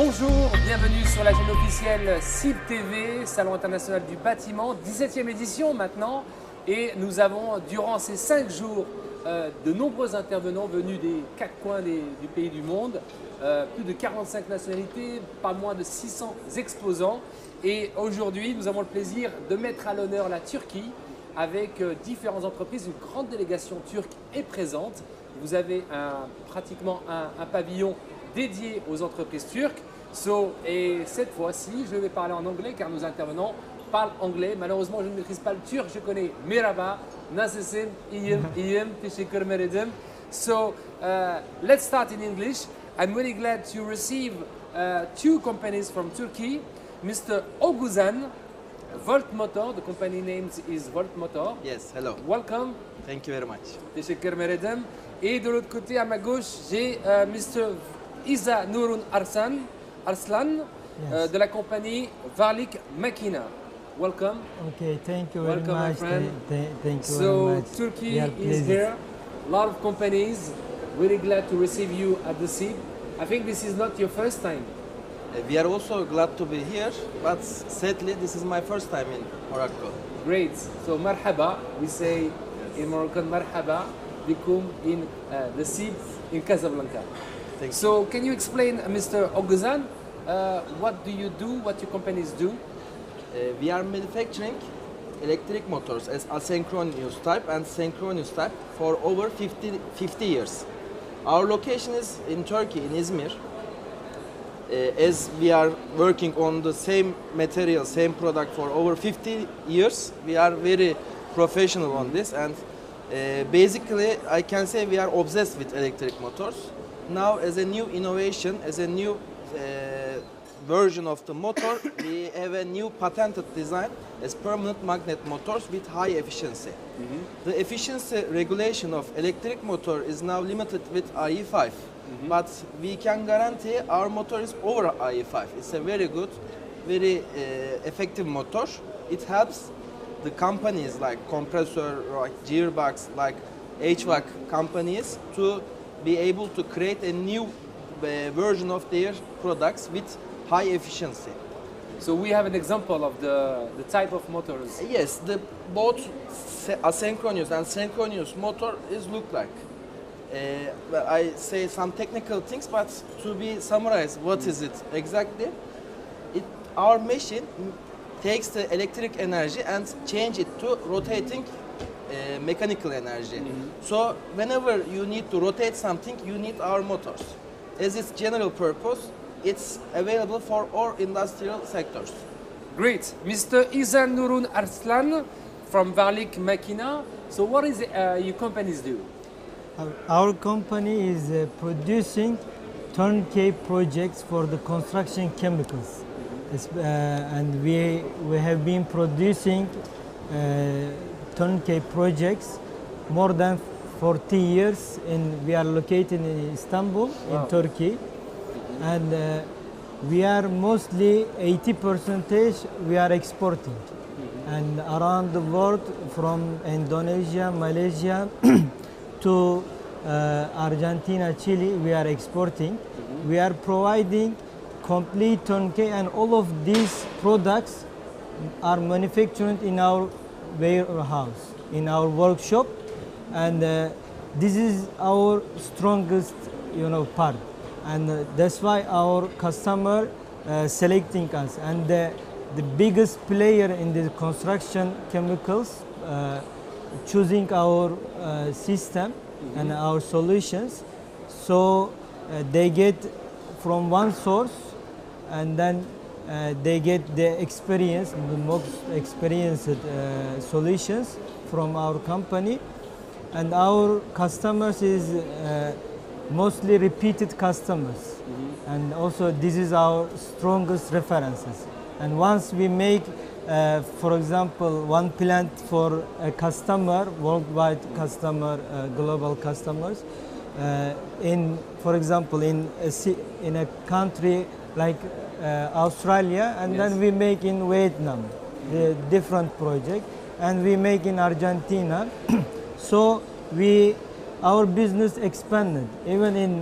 Bonjour, bienvenue sur la chaîne officielle CIB TV, Salon international du bâtiment, 17e édition maintenant. Et nous avons, durant ces 5 jours, de nombreux intervenants venus des 4 coins du pays du monde, plus de 45 nationalités, pas moins de 600 exposants. Et aujourd'hui, nous avons le plaisir de mettre à l'honneur la Turquie avec différentes entreprises. Une grande délégation turque est présente. Vous avez pratiquement un pavillon dédié aux entreprises turques. Et cette fois-ci, je vais parler en anglais car nos intervenants parlent anglais. Malheureusement, je ne maîtrise pas le turc. Je connais Merhaba, Nasılsın, iyiyim, teşekkür ederim. Let's start in English. I'm really glad to receive 2 companies from Turkey. Mr. Oguzhan, Volt Motor, the company name is Volt Motor. Yes, hello. Welcome. Thank you very much. Teşekkür ederim. Et de l'autre côté, à ma gauche, j'ai Mr. Isa Nurun Arslan Yes. de la compagnie Varlik Makina. Welcome. Okay, thank you very Welcome, my much. friend. Thank you So very much. Turkey We are is pleased. here. A lot of companies. Really glad to receive you at the CIB. I think this is not your first time. We are also glad to be here, but sadly this is my first time in Morocco. Great. So marhaba, we say in Moroccan marhaba bikum in the CIB in Casablanca. Thank you. So can you explain, Mr. Oguzhan, what do you do, what your companies do? We are manufacturing electric motors as asynchronous type and synchronous type for over 50 years. Our location is in Turkey, in Izmir. As we are working on the same material, same product for over 50 years, we are very professional on this, and basically I can say we are obsessed with electric motors. Now, as a new innovation, as a new version of the motor, we have a new patented design as permanent magnet motors with high efficiency. The efficiency regulation of electric motor is now limited with IE5, but we can guarantee our motor is over IE5. It's a very good, very effective motor. It helps the companies like compressor, like gearbox, like HVAC companies to be able to create a new version of their products with high efficiency. So we have an example of the type of motors. Yes, the both asynchronous and synchronous motor is look like. Well, I say some technical things, but to be summarized, what is it exactly? Our machine takes the electric energy and change it to rotating mechanical energy. So whenever you need to rotate something, you need our motors. As its general purpose, it's available for all industrial sectors. Great. Mr. Izan Nurun Arslan from Varlik Makina. So what is it, your companies do? Our company is producing turnkey projects for the construction chemicals. And we have been producing turnkey projects more than 40 years. We are located in Istanbul, in Turkey. And we are mostly 80% we are exporting. And around the world, from Indonesia, Malaysia to Argentina, Chile, we are exporting. We are providing complete turnkey, and all of these products are manufactured in our warehouse, in our workshop, and this is our strongest, part, and that's why our customer selecting us. And the biggest player in the construction chemicals choosing our system and our solutions, so they get from one source, and then they get the experience, the most experienced solutions from our company. And our customers is mostly repeated customers, and also this is our strongest references. And once we make, for example, one plant for a customer, worldwide customer, global customers, for example, in a country like Australia, and then we make in Vietnam, the different project, and we make in Argentina. So we our business expanded. Even in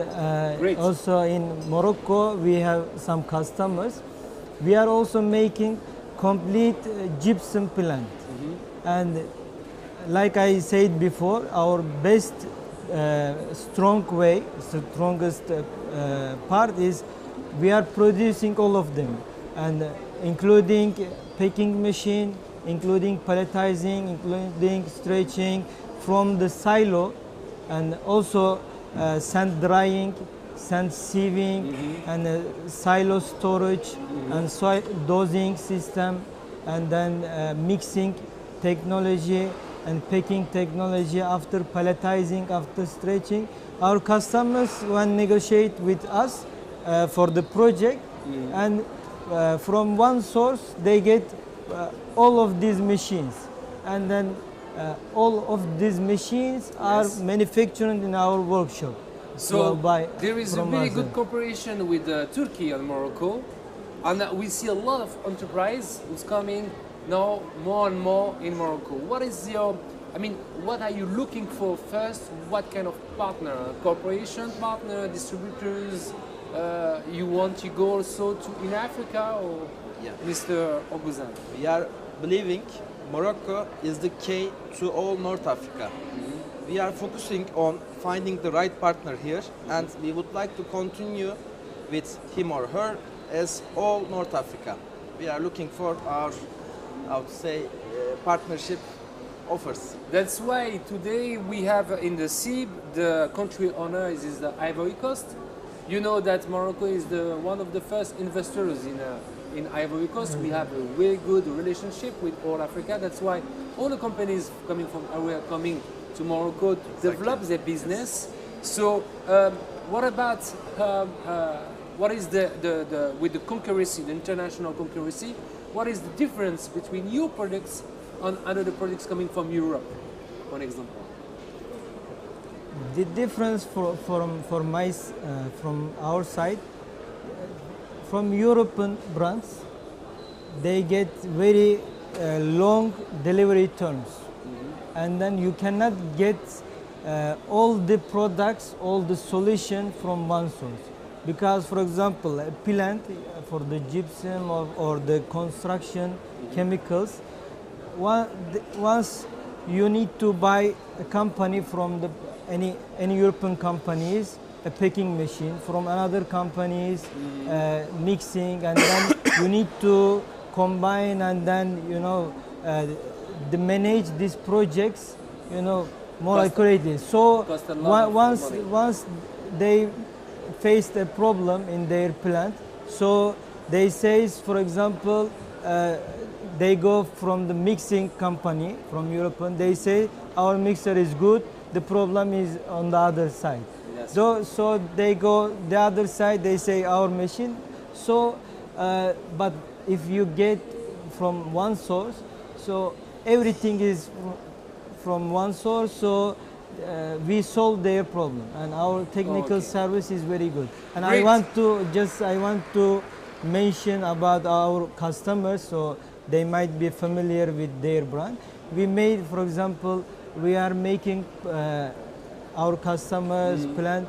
Great. also in Morocco, we have some customers. We are also making complete gypsum plant. And like I said before, our best strongest part is we are producing all of them, and including packing machine, including palletizing, including stretching from the silo, and also sand drying, sand sieving, and silo storage, and soil dosing system, and then mixing technology and packing technology after palletizing, after stretching. Our customers when negotiate with us for the project, and from one source they get all of these machines, and then all of these machines are manufactured in our workshop. So by there is a from really us. good cooperation with Turkey and Morocco, and we see a lot of enterprise who's coming now more and more in Morocco. What is your, I mean, what are you looking for first? What kind of partner, cooperation partner, distributors? You want to go also to in Africa, or Mr. Oguzhan? We are believing Morocco is the key to all North Africa. We are focusing on finding the right partner here, and we would like to continue with him or her as all North Africa. We are looking for our, I would say, partnership offers. That's why today we have in the SIB, the country owner is the Ivory Coast. You know that Morocco is one of the first investors in Ivory Coast. We have a very good relationship with all Africa. That's why all the companies coming from area coming to Morocco to develop their business. So what about what is with the concurrency, the international concurrency? What is the difference between your products and other products coming from Europe, for example? The difference from our side, from European brands, they get very long delivery terms, and then you cannot get all the products, all the solution from one source. Because, for example, a plant for the gypsum or the construction chemicals, once you need to buy a company from any European companies, a packing machine, from another companies, mixing, and then you need to combine, and then manage these projects, more accurately. So once they faced a problem in their plant, so they say, for example, they go from the mixing company from Europe, and they say our mixer is good, the problem is on the other side. Yes. So they go the other side, they say our machine. So but if you get from one source, so everything is from one source, so we solve their problem, and our technical service is very good. And Great. I want to mention about our customers, so they might be familiar with their brand. We made, for example, we are making our customers plant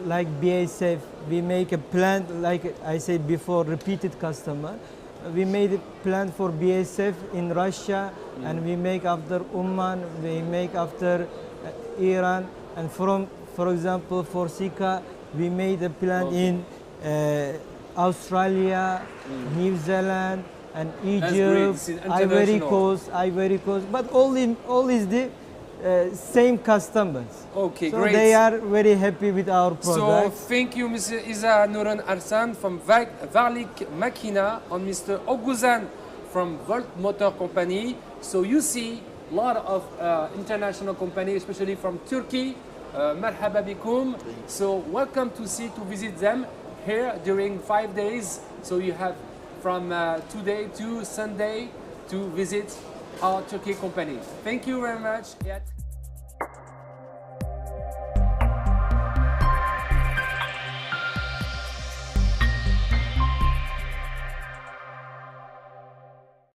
like BASF. We make a plant, like I said before, repeated customer. We made a plant for BASF in Russia, and we make after Oman, we make after Iran, and for example, for Sika, we made a plant in Australia, New Zealand, and Egypt, Ivory Coast, but all is the same customers. Okay, so great. They are very happy with our products. So thank you, Mr. Iza Nuran Arsan from Varlik Makina, and Mr. Oguzhan from Volt Motor Company. So you see a lot of international companies, especially from Turkey. Marhaba bikum. So welcome to visit them here during 5 days. So you have from today to Sunday to visit our Turkey company. Thank you very much.